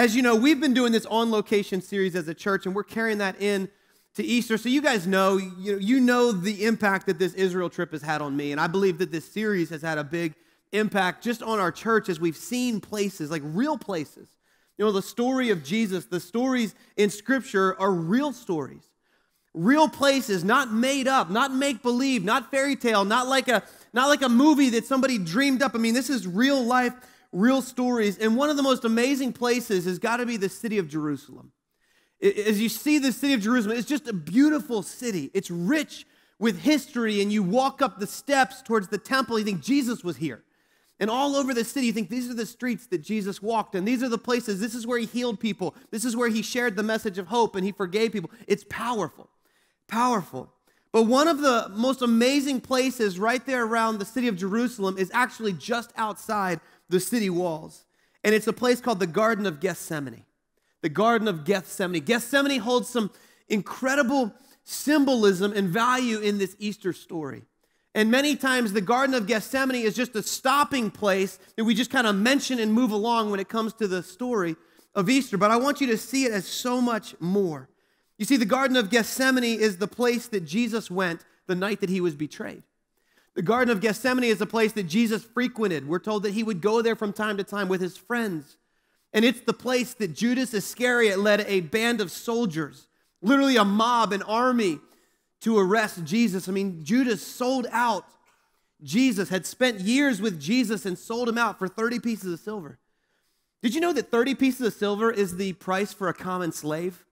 as you know, we've been doing this on location series as a church, and we're carrying that in to Easter. So you guys know, you know the impact that this Israel trip has had on me, and I believe that this series has had a big impact just on our church as we've seen places, like real places. You know, the story of Jesus, the stories in Scripture are real stories. Real places, not made up, not make-believe, not fairy tale, not like a movie that somebody dreamed up. I mean, this is real life, real stories. And one of the most amazing places has got to be the city of Jerusalem. As you see the city of Jerusalem, it's just a beautiful city. It's rich with history, and you walk up the steps towards the temple, you think Jesus was here. And all over the city, you think these are the streets that Jesus walked, and these are the places, this is where he healed people. This is where he shared the message of hope, and he forgave people. It's powerful. Powerful. But one of the most amazing places right there around the city of Jerusalem is actually just outside the city walls. And it's a place called the Garden of Gethsemane. The Garden of Gethsemane. Gethsemane holds some incredible symbolism and value in this Easter story. And many times the Garden of Gethsemane is just a stopping place that we just kind of mention and move along when it comes to the story of Easter. But I want you to see it as so much more. You see, the Garden of Gethsemane is the place that Jesus went the night that he was betrayed. The Garden of Gethsemane is a place that Jesus frequented. We're told that he would go there from time to time with his friends. And it's the place that Judas Iscariot led a band of soldiers, literally a mob, an army, to arrest Jesus. I mean, Judas sold out Jesus, had spent years with Jesus and sold him out for 30 pieces of silver. Did you know that 30 pieces of silver is the price for a common slave?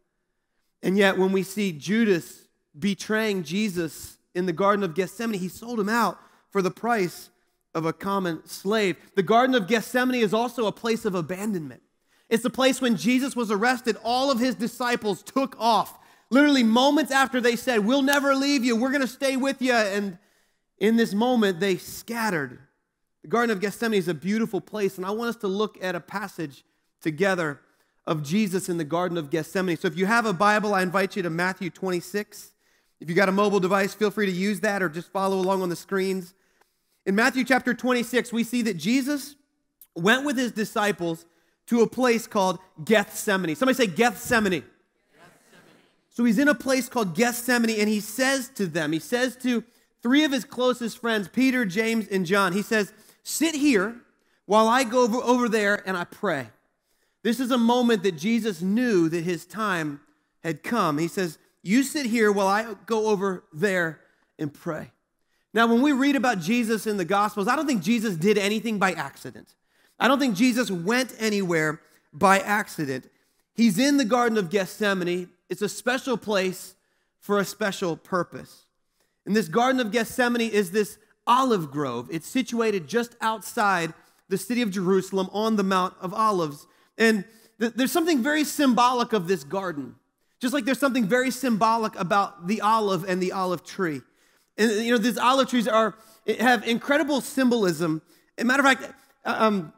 And yet when we see Judas betraying Jesus in the Garden of Gethsemane, he sold him out for the price of a common slave. The Garden of Gethsemane is also a place of abandonment. It's the place when Jesus was arrested, all of his disciples took off. Literally moments after they said, we'll never leave you, we're going to stay with you. And in this moment, they scattered. The Garden of Gethsemane is a beautiful place, and I want us to look at a passage together of Jesus in the Garden of Gethsemane. So if you have a Bible, I invite you to Matthew 26. If you got a mobile device, feel free to use that or just follow along on the screens. In Matthew chapter 26, we see that Jesus went with his disciples to a place called Gethsemane. Somebody say Gethsemane. So he's in a place called Gethsemane, and he says to them, he says to three of his closest friends, Peter, James, and John, he says, sit here while I go over there and I pray. This is a moment that Jesus knew that his time had come. He says, you sit here while I go over there and pray. Now, when we read about Jesus in the Gospels, I don't think Jesus did anything by accident. I don't think Jesus went anywhere by accident. He's in the Garden of Gethsemane. It's a special place for a special purpose. And this Garden of Gethsemane is this olive grove. It's situated just outside the city of Jerusalem on the Mount of Olives. And there's something very symbolic of this garden, just like there's something very symbolic about the olive and the olive tree. And you know, these olive trees have incredible symbolism. As a matter of fact,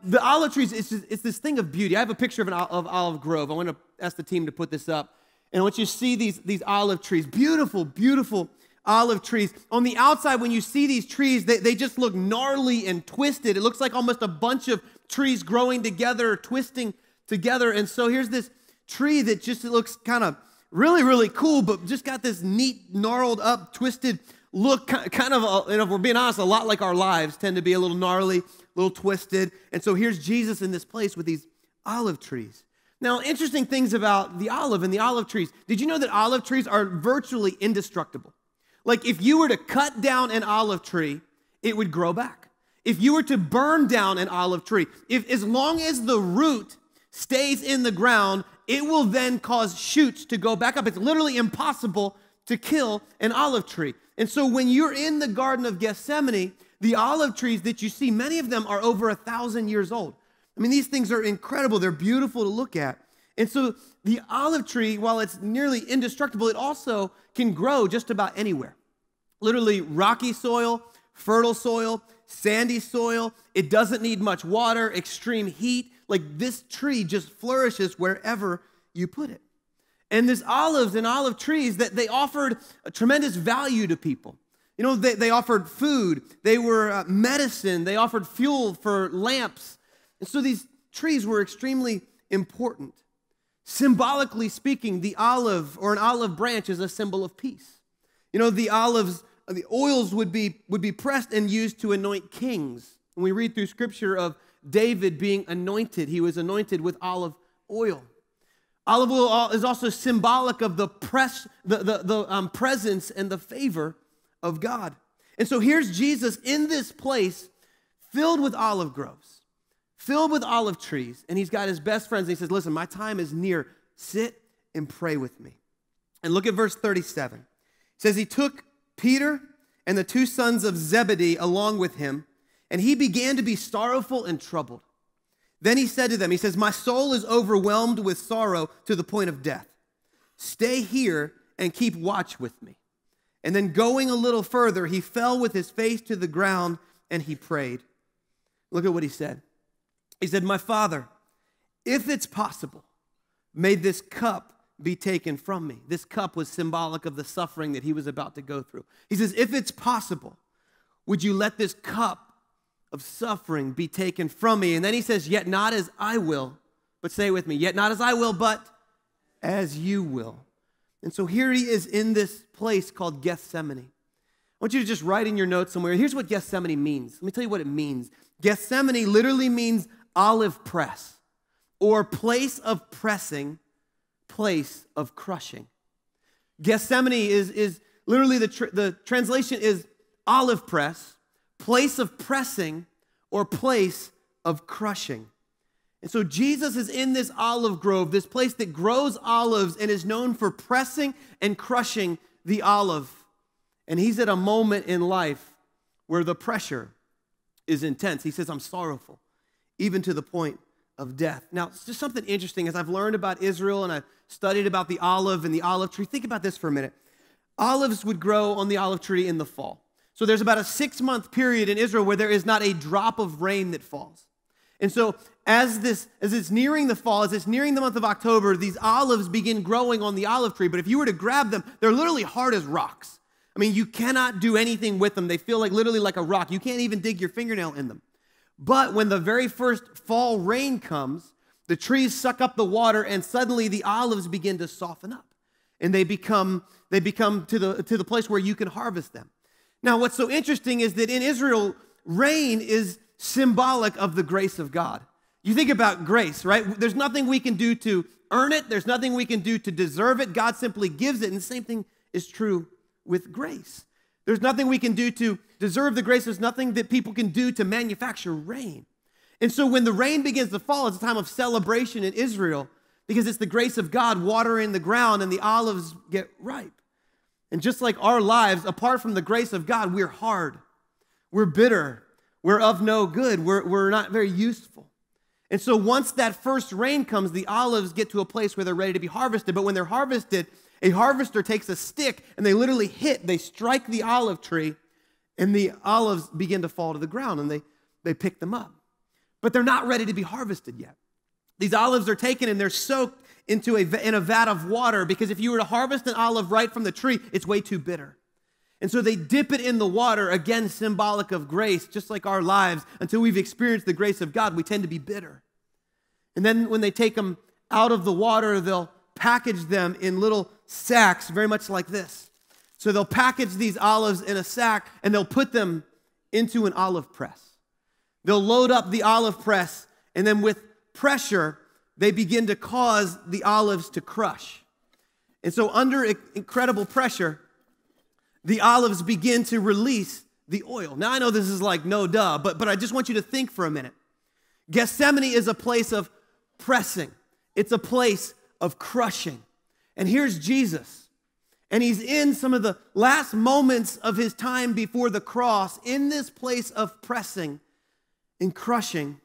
the olive trees, it's this thing of beauty. I have a picture of olive grove. I want to ask the team to put this up. And I want you to see these olive trees, beautiful, beautiful olive trees. On the outside, when you see these trees, they just look gnarly and twisted. It looks like almost a bunch of trees growing together, twisting together. And so here's this tree that just looks kind of really, really cool, but just got this neat, gnarled up, twisted look, kind of, if we're being honest, a lot like our lives tend to be a little gnarly, a little twisted. And so here's Jesus in this place with these olive trees. Now, interesting things about the olive and the olive trees. Did you know that olive trees are virtually indestructible? Like if you were to cut down an olive tree, it would grow back. If you were to burn down an olive tree, as long as the root stays in the ground, it will then cause shoots to go back up. It's literally impossible to kill an olive tree. And so when you're in the Garden of Gethsemane, the olive trees that you see, many of them are over 1,000 years old. I mean, these things are incredible. They're beautiful to look at. And so the olive tree, while it's nearly indestructible, it also can grow just about anywhere. Literally rocky soil, fertile soil, sandy soil. It doesn't need much water, extreme heat. Like this tree just flourishes wherever you put it. And this olives and olive trees, that they offered a tremendous value to people. You know, they offered food. They were medicine. They offered fuel for lamps. And so these trees were extremely important. Symbolically speaking, the olive or an olive branch is a symbol of peace. You know, the oils would be pressed and used to anoint kings. When we read through scripture of David being anointed, he was anointed with olive oil. Olive oil is also symbolic of the presence and the favor of God. And so here's Jesus in this place filled with olive groves, filled with olive trees, and he's got his best friends. And he says, listen, my time is near. Sit and pray with me. And look at verse 37. It says, he took Peter and the two sons of Zebedee along with him, and he began to be sorrowful and troubled. Then he said to them, he says, my soul is overwhelmed with sorrow to the point of death. Stay here and keep watch with me. And then going a little further, he fell with his face to the ground and he prayed. Look at what he said. He said, my Father, if it's possible, may this cup be taken from me. This cup was symbolic of the suffering that he was about to go through. He says, if it's possible, would you let this cup of suffering be taken from me? And then he says, yet not as I will, but say with me, yet not as I will, but as you will. And so here he is in this place called Gethsemane. I want you to just write in your notes somewhere. Here's what Gethsemane means. Let me tell you what it means. Gethsemane literally means olive press, or place of pressing, place of crushing. Gethsemane is literally the translation is olive press, place of pressing, or place of crushing. And so Jesus is in this olive grove, this place that grows olives and is known for pressing and crushing the olive. And he's at a moment in life where the pressure is intense. He says, I'm sorrowful, even to the point of death. Now, it's just something interesting. As I've learned about Israel and I've studied about the olive and the olive tree, think about this for a minute. Olives would grow on the olive tree in the fall. So there's about a 6-month period in Israel where there is not a drop of rain that falls. And so as it's nearing the fall, as it's nearing the month of October, these olives begin growing on the olive tree. But if you were to grab them, they're literally hard as rocks. I mean, you cannot do anything with them. They feel like literally like a rock. You can't even dig your fingernail in them. But when the very first fall rain comes, the trees suck up the water and suddenly the olives begin to soften up. And they become to the place where you can harvest them. Now, what's so interesting is that in Israel, rain is symbolic of the grace of God. You think about grace, right? There's nothing we can do to earn it. There's nothing we can do to deserve it. God simply gives it. And the same thing is true with grace. There's nothing we can do to deserve the grace. There's nothing that people can do to manufacture rain. And so when the rain begins to fall, it's a time of celebration in Israel because it's the grace of God watering the ground and the olives get ripe. And just like our lives, apart from the grace of God, we're hard, we're bitter, we're of no good, we're not very useful. And so once that first rain comes, the olives get to a place where they're ready to be harvested. But when they're harvested, a harvester takes a stick and they strike the olive tree, and the olives begin to fall to the ground, and they pick them up. But they're not ready to be harvested yet. These olives are taken and they're soaked in a vat of water, because if you were to harvest an olive right from the tree, it's way too bitter. And so they dip it in the water, again, symbolic of grace, just like our lives. Until we've experienced the grace of God, we tend to be bitter. And then when they take them out of the water, they'll package them in little sacks, very much like this. So they'll package these olives in a sack and they'll put them into an olive press. They'll load up the olive press, and then with pressure, they begin to cause the olives to crush. And so under incredible pressure, the olives begin to release the oil. Now, I know this is like no duh, but I just want you to think for a minute. Gethsemane is a place of pressing. It's a place of crushing. And here's Jesus. And he's in some of the last moments of his time before the cross, in this place of pressing and crushing,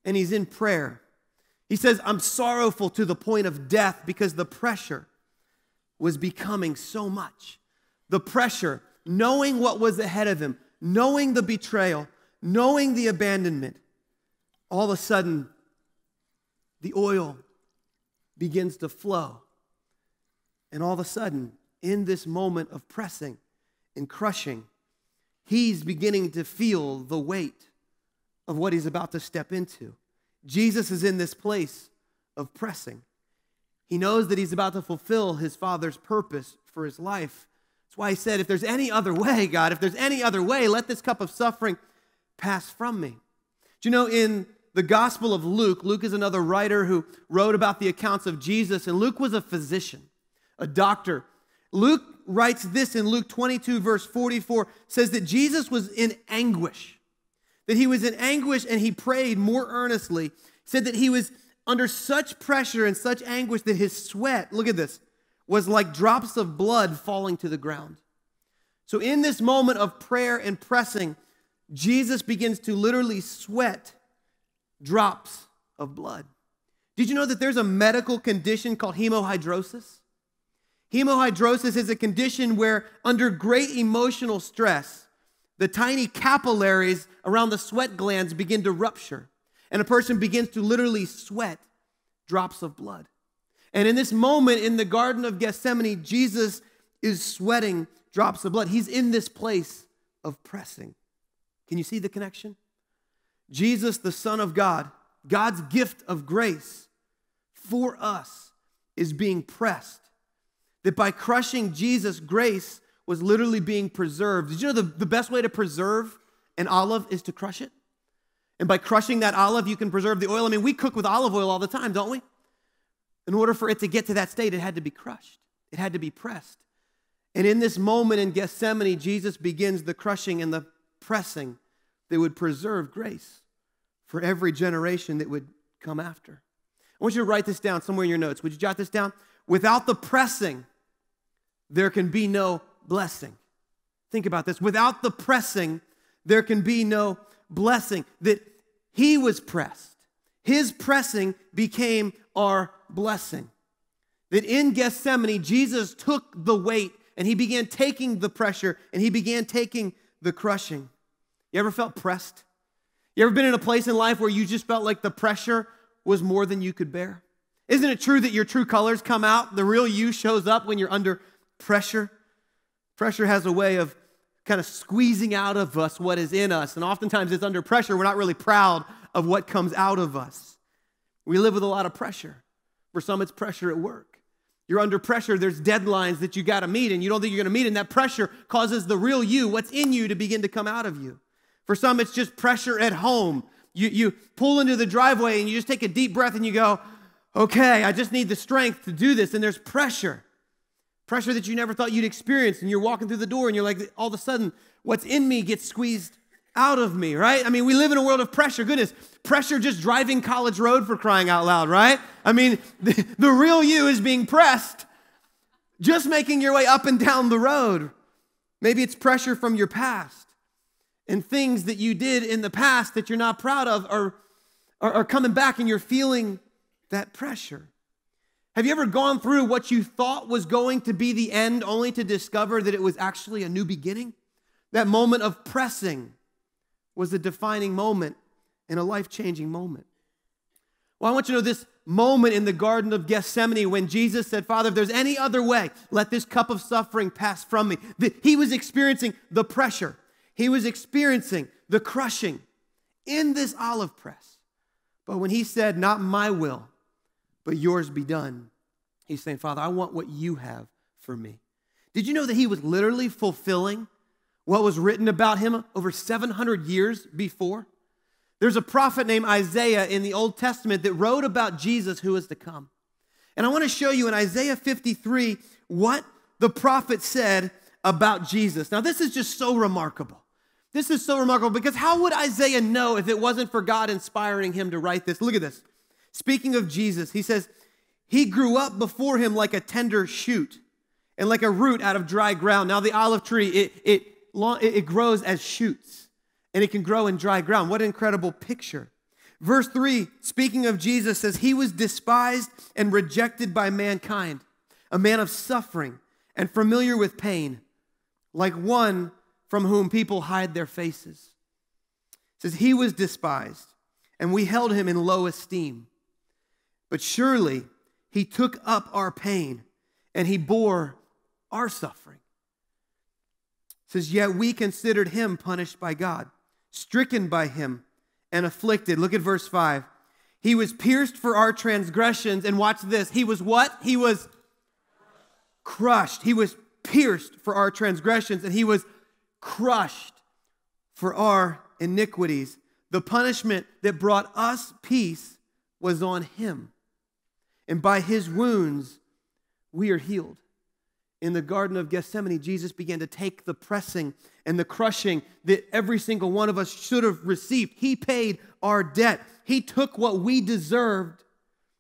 and he's in prayer. He says, I'm sorrowful to the point of death, because the pressure was becoming so much. The pressure, knowing what was ahead of him, knowing the betrayal, knowing the abandonment. All of a sudden, the oil begins to flow. And all of a sudden, in this moment of pressing and crushing, he's beginning to feel the weight of what he's about to step into. Jesus is in this place of pressing. He knows that he's about to fulfill his Father's purpose for his life. That's why he said, if there's any other way, God, if there's any other way, let this cup of suffering pass from me. Do you know, in the Gospel of Luke, Luke is another writer who wrote about the accounts of Jesus, and Luke was a physician, a doctor. Luke writes this in Luke 22, verse 44, says that Jesus was in anguish, that he was in anguish and he prayed more earnestly. He said that he was under such pressure and such anguish that his sweat, look at this, was like drops of blood falling to the ground. So in this moment of prayer and pressing, Jesus begins to literally sweat drops of blood. Did you know that there's a medical condition called hemohydrosis? Hemohydrosis is a condition where under great emotional stress, the tiny capillaries around the sweat glands begin to rupture, and a person begins to literally sweat drops of blood. And in this moment in the Garden of Gethsemane, Jesus is sweating drops of blood. He's in this place of pressing. Can you see the connection? Jesus, the Son of God, God's gift of grace for us, is being pressed. That by crushing Jesus, grace was literally being preserved. Did you know the best way to preserve an olive is to crush it? And by crushing that olive, you can preserve the oil. I mean, we cook with olive oil all the time, don't we? In order for it to get to that state, it had to be crushed. It had to be pressed. And in this moment in Gethsemane, Jesus begins the crushing and the pressing that would preserve grace for every generation that would come after. I want you to write this down somewhere in your notes. Would you jot this down? Without the pressing, there can be no blessing. Think about this. Without the pressing, there can be no blessing. That he was pressed. His pressing became our blessing. That in Gethsemane, Jesus took the weight and he began taking the pressure and he began taking the crushing. You ever felt pressed? You ever been in a place in life where you just felt like the pressure was more than you could bear? Isn't it true that your true colors come out? The real you shows up when you're under pressure. Pressure has a way of kind of squeezing out of us what is in us. And oftentimes it's under pressure. We're not really proud of what comes out of us. We live with a lot of pressure. For some, it's pressure at work. You're under pressure. There's deadlines that you got to meet, and you don't think you're going to meet, and that pressure causes the real you, what's in you, to begin to come out of you. For some, it's just pressure at home. You pull into the driveway, and you just take a deep breath, and you go, okay, I just need the strength to do this, and there's pressure. Pressure that you never thought you'd experience, and you're walking through the door, and you're like, all of a sudden, what's in me gets squeezed out of me, right? I mean, we live in a world of pressure. Goodness, pressure just driving College Road, for crying out loud, right? I mean, the real you is being pressed just making your way up and down the road. Maybe it's pressure from your past and things that you did in the past that you're not proud of are coming back, and you're feeling that pressure. Have you ever gone through what you thought was going to be the end only to discover that it was actually a new beginning? That moment of pressing was a defining moment and a life-changing moment. Well, I want you to know this moment in the Garden of Gethsemane when Jesus said, Father, if there's any other way, let this cup of suffering pass from me. He was experiencing the pressure. He was experiencing the crushing in this olive press. But when he said, not my will, but yours be done, he's saying, Father, I want what you have for me. Did you know that he was literally fulfilling what was written about him over 700 years before? There's a prophet named Isaiah in the Old Testament that wrote about Jesus who is to come. And I want to show you in Isaiah 53 what the prophet said about Jesus. Now, this is just so remarkable. This is so remarkable because how would Isaiah know if it wasn't for God inspiring him to write this? Look at this. Speaking of Jesus, he says, he grew up before him like a tender shoot and like a root out of dry ground. Now, the olive tree, it grows as shoots, and it can grow in dry ground. What an incredible picture. Verse 3, speaking of Jesus, says, he was despised and rejected by mankind, a man of suffering and familiar with pain, like one from whom people hide their faces. It says, he was despised, and we held him in low esteem. But surely he took up our pain, and he bore our suffering. It says, yet we considered him punished by God, stricken by him, and afflicted. Look at verse 5. He was pierced for our transgressions. And watch this. He was what? He was crushed. He was pierced for our transgressions, and he was crushed for our iniquities. The punishment that brought us peace was on him. And by his wounds, we are healed. In the Garden of Gethsemane, Jesus began to take the pressing and the crushing that every single one of us should have received. He paid our debt. He took what we deserved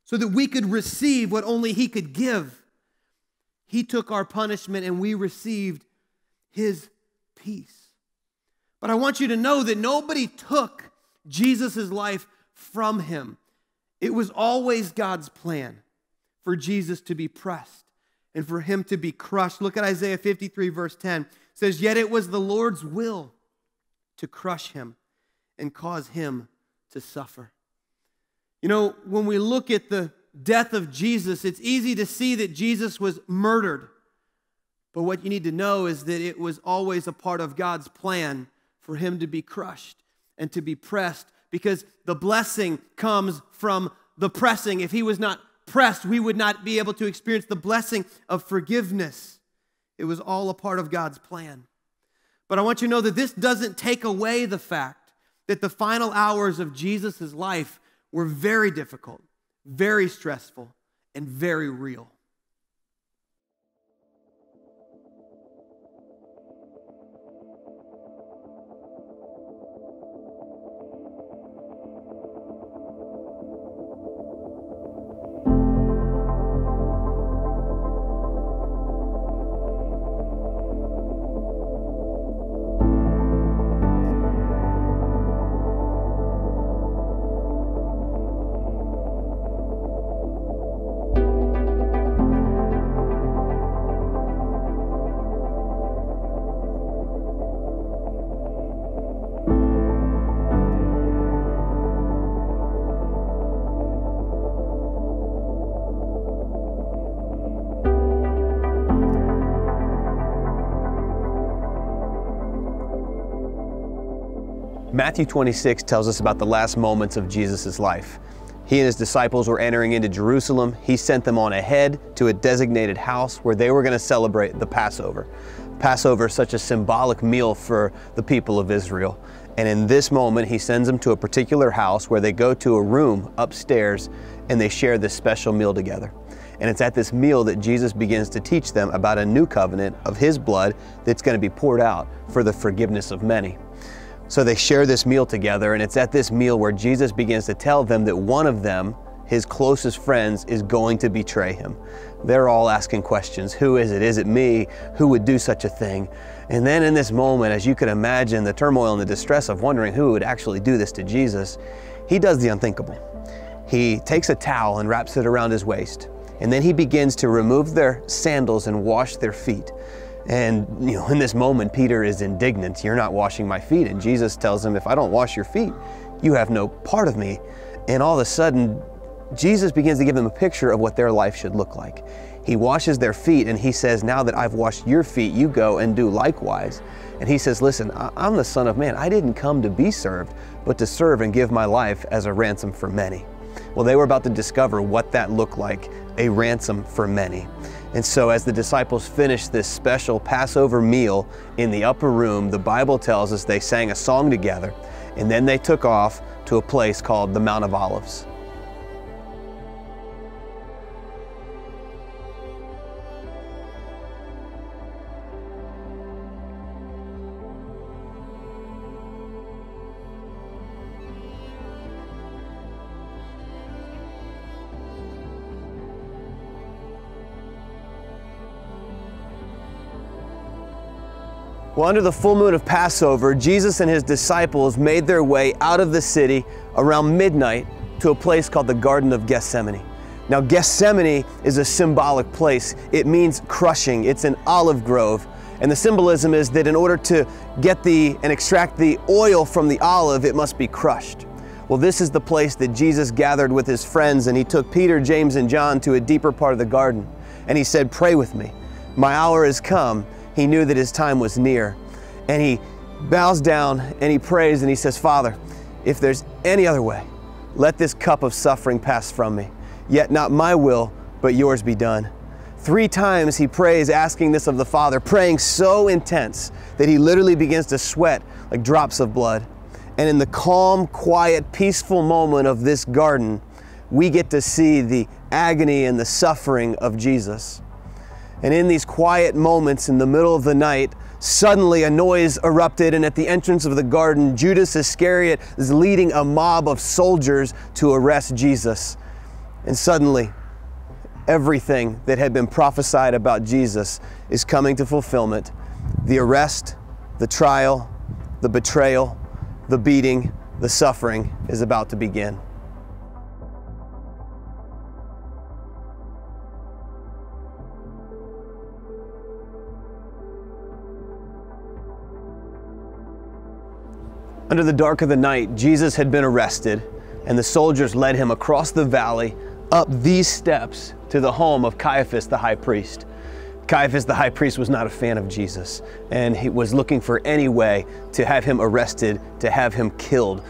so that we could receive what only he could give. He took our punishment and we received his peace. But I want you to know that nobody took Jesus' life from him. It was always God's plan for Jesus to be pressed and for him to be crushed. Look at Isaiah 53, verse 10. It says, yet it was the Lord's will to crush him and cause him to suffer. You know, when we look at the death of Jesus, it's easy to see that Jesus was murdered. But what you need to know is that it was always a part of God's plan for him to be crushed and to be pressed, because the blessing comes from the pressing. If he was not pressed, we would not be able to experience the blessing of forgiveness. It was all a part of God's plan. But I want you to know that this doesn't take away the fact that the final hours of Jesus' life were very difficult, very stressful, and very real. Matthew 26 tells us about the last moments of Jesus' life. He and his disciples were entering into Jerusalem. He sent them on ahead to a designated house where they were going to celebrate the Passover. Passover is such a symbolic meal for the people of Israel. And in this moment, he sends them to a particular house where they go to a room upstairs and they share this special meal together. And it's at this meal that Jesus begins to teach them about a new covenant of his blood that's going to be poured out for the forgiveness of many. So they share this meal together, and it's at this meal where Jesus begins to tell them that one of them, his closest friends, is going to betray him. They're all asking questions. Who is it? Is it me? Who would do such a thing? And then in this moment, as you could imagine, the turmoil and the distress of wondering who would actually do this to Jesus, he does the unthinkable. He takes a towel and wraps it around his waist, and then he begins to remove their sandals and wash their feet. And in this moment, Peter is indignant. You're not washing my feet. And Jesus tells him, if I don't wash your feet, you have no part of me. And all of a sudden, Jesus begins to give them a picture of what their life should look like. He washes their feet and he says, now that I've washed your feet, you go and do likewise. And he says, listen, I'm the Son of Man. I didn't come to be served, but to serve and give my life as a ransom for many. Well, they were about to discover what that looked like, a ransom for many. And so as the disciples finished this special Passover meal in the upper room, the Bible tells us they sang a song together, and then they took off to a place called the Mount of Olives. Well, under the full moon of Passover, Jesus and his disciples made their way out of the city around midnight to a place called the Garden of Gethsemane. Now, Gethsemane is a symbolic place. It means crushing. It's an olive grove. And the symbolism is that in order to get and extract the oil from the olive, it must be crushed. Well, this is the place that Jesus gathered with his friends, and he took Peter, James, and John to a deeper part of the garden. And he said, pray with me. My hour has come. He knew that his time was near. And he bows down and he prays and he says, Father, if there's any other way, let this cup of suffering pass from me. Yet not my will, but yours be done. 3 times he prays, asking this of the Father, praying so intense that he literally begins to sweat like drops of blood. And in the calm, quiet, peaceful moment of this garden, we get to see the agony and the suffering of Jesus. And in these quiet moments in the middle of the night, suddenly a noise erupted, and at the entrance of the garden, Judas Iscariot is leading a mob of soldiers to arrest Jesus. And suddenly, everything that had been prophesied about Jesus is coming to fulfillment. The arrest, the trial, the betrayal, the beating, the suffering is about to begin. Under the dark of the night, Jesus had been arrested, and the soldiers led him across the valley, up these steps to the home of Caiaphas the high priest. Caiaphas the high priest was not a fan of Jesus, and he was looking for any way to have him arrested, to have him killed.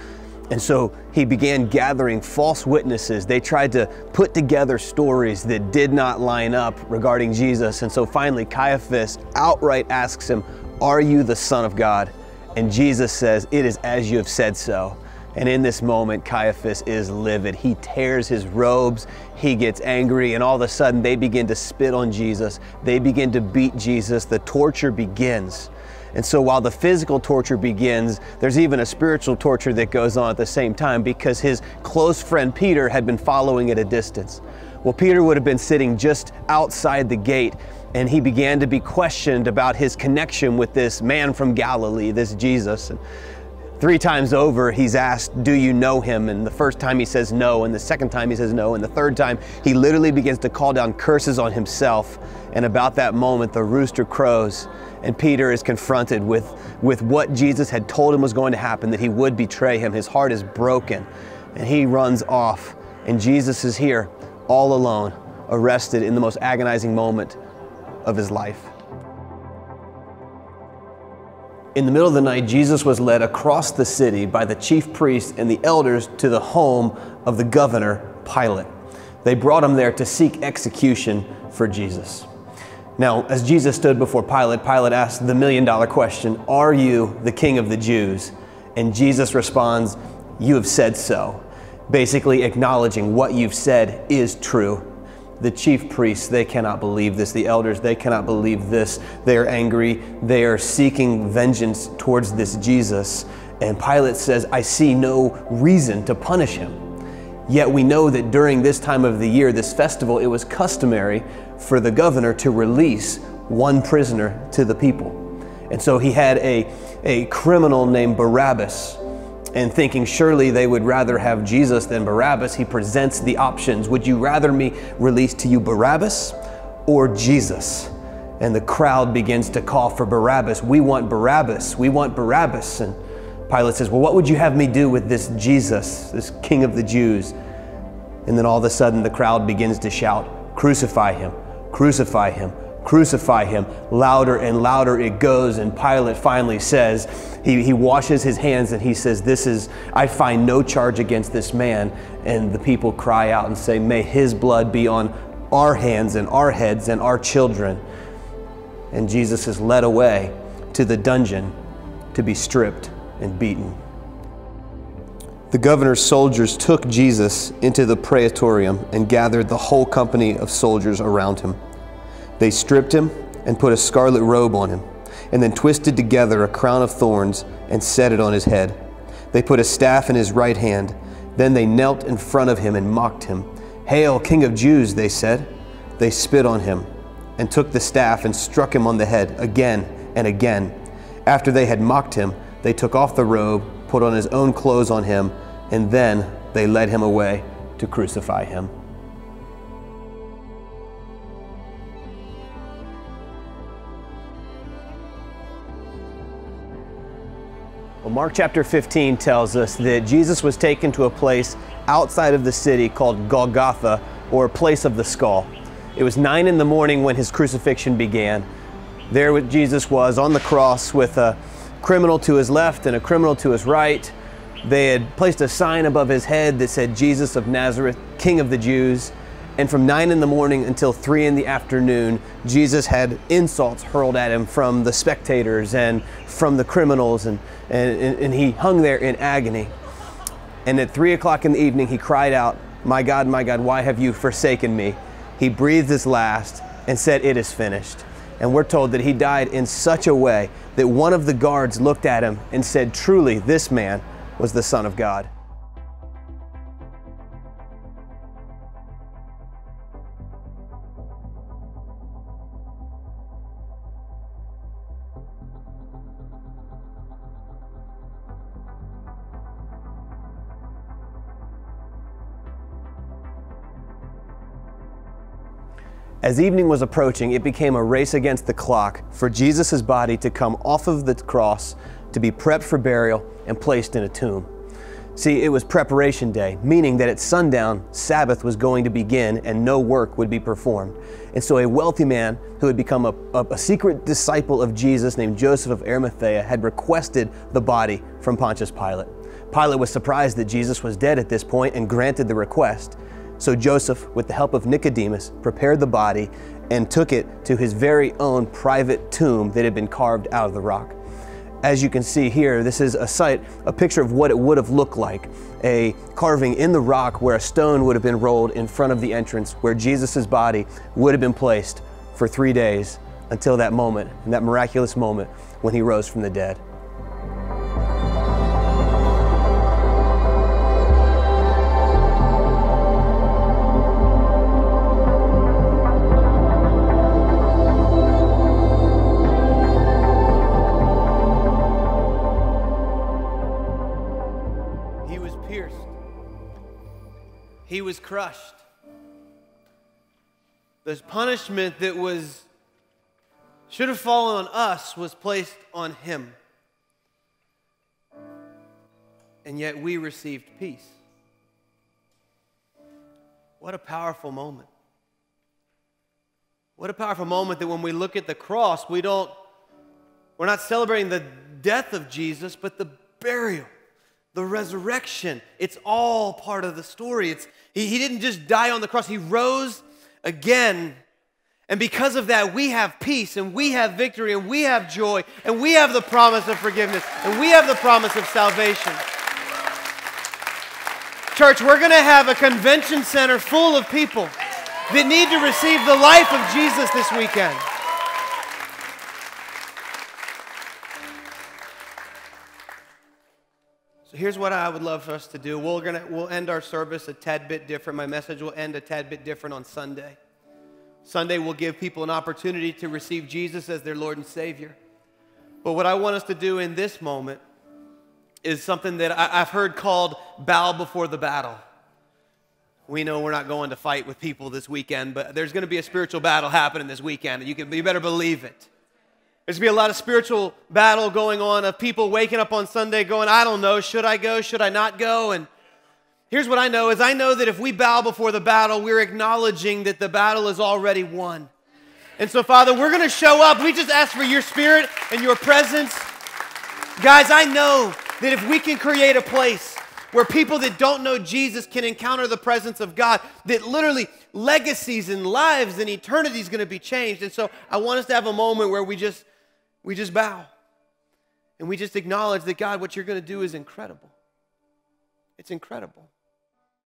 And so he began gathering false witnesses. They tried to put together stories that did not line up regarding Jesus. And so finally Caiaphas outright asks him, "Are you the Son of God?" And Jesus says, "It is as you have said so." And in this moment, Caiaphas is livid. He tears his robes, he gets angry, and all of a sudden they begin to spit on Jesus. They begin to beat Jesus. The torture begins. And so while the physical torture begins, there's even a spiritual torture that goes on at the same time, because his close friend Peter had been following at a distance. Well, Peter would have been sitting just outside the gate, and he began to be questioned about his connection with this man from Galilee, this Jesus. And 3 times over, he's asked, "Do you know him?" And the first time he says no, and the second time he says no, and the third time he literally begins to call down curses on himself. And about that moment, the rooster crows, and Peter is confronted with what Jesus had told him was going to happen, that he would betray him. His heart is broken, and he runs off. And Jesus is here, all alone, arrested in the most agonizing moment of his life. In the middle of the night, Jesus was led across the city by the chief priests and the elders to the home of the governor, Pilate. They brought him there to seek execution for Jesus. Now, as Jesus stood before Pilate, Pilate asked the million-dollar question, "Are you the King of the Jews?" And Jesus responds, "You have said so," basically acknowledging what you've said is true. The chief priests, they cannot believe this. The elders, they cannot believe this. They are angry. They are seeking vengeance towards this Jesus. And Pilate says, "I see no reason to punish him." Yet we know that during this time of the year, this festival, it was customary for the governor to release one prisoner to the people. And so he had a criminal named Barabbas. And thinking surely they would rather have Jesus than Barabbas, he presents the options. "Would you rather me release to you Barabbas or Jesus?" And the crowd begins to call for Barabbas. "We want Barabbas. We want Barabbas." And Pilate says, "Well, what would you have me do with this Jesus, this King of the Jews?" And then all of a sudden the crowd begins to shout, "Crucify him, crucify him, crucify him." Louder and louder it goes, and Pilate finally says, he washes his hands and he says, "I find no charge against this man." And the people cry out and say, "May his blood be on our hands and our heads and our children." And Jesus is led away to the dungeon to be stripped and beaten. The governor's soldiers took Jesus into the praetorium and gathered the whole company of soldiers around him. They stripped him and put a scarlet robe on him, and then twisted together a crown of thorns and set it on his head. They put a staff in his right hand. Then they knelt in front of him and mocked him. "Hail, King of Jews," they said. They spit on him and took the staff and struck him on the head again and again. After they had mocked him, they took off the robe, put on his own clothes on him, and then they led him away to crucify him. Well, Mark chapter 15 tells us that Jesus was taken to a place outside of the city called Golgotha, or a place of the skull. It was 9 in the morning when his crucifixion began. There Jesus was on the cross with a criminal to his left and a criminal to his right. They had placed a sign above his head that said, Jesus of Nazareth, King of the Jews. And from 9 in the morning until 3 in the afternoon, Jesus had insults hurled at him from the spectators and from the criminals, and he hung there in agony. And at 3 o'clock in the evening, he cried out, my God, why have you forsaken me? He breathed his last and said, it is finished. And we're told that he died in such a way that one of the guards looked at him and said, truly, this man was the Son of God. As evening was approaching, it became a race against the clock for Jesus' body to come off of the cross, to be prepped for burial and placed in a tomb. See, it was preparation day, meaning that at sundown, Sabbath was going to begin and no work would be performed. And so a wealthy man who had become a secret disciple of Jesus named Joseph of Arimathea had requested the body from Pontius Pilate. Pilate was surprised that Jesus was dead at this point and granted the request. So Joseph, with the help of Nicodemus, prepared the body and took it to his very own private tomb that had been carved out of the rock. As you can see here, this is a picture of what it would have looked like. A carving in the rock where a stone would have been rolled in front of the entrance, where Jesus' body would have been placed for 3 days until that moment, and that miraculous moment when he rose from the dead. He was crushed. The punishment that should have fallen on us was placed on him. And yet we received peace. What a powerful moment. What a powerful moment that when we look at the cross, we're not celebrating the death of Jesus, but the burial, the resurrection. It's all part of the story. He didn't just die on the cross. He rose again. And because of that, we have peace, and we have victory, and we have joy, and we have the promise of forgiveness, and we have the promise of salvation. Church, we're going to have a convention center full of people that need to receive the life of Jesus this weekend. Here's what I would love for us to do. We'll end our service a tad bit different. My message will end a tad bit different on Sunday. Sunday will give people an opportunity to receive Jesus as their Lord and Savior. But what I want us to do in this moment is something that I've heard called bow before the battle. We know we're not going to fight with people this weekend, but there's going to be a spiritual battle happening this weekend. You better believe it. There's going to be a lot of spiritual battle going on of people waking up on Sunday going, I don't know, should I go, should I not go? And here's what I know is I know that if we bow before the battle, we're acknowledging that the battle is already won. And so, Father, we're going to show up. We just ask for your spirit and your presence. Guys, I know that if we can create a place where people that don't know Jesus can encounter the presence of God, that literally legacies and lives and eternity is going to be changed. And so I want us to have a moment where we just bow. And we just acknowledge that, God, what you're going to do is incredible. It's incredible.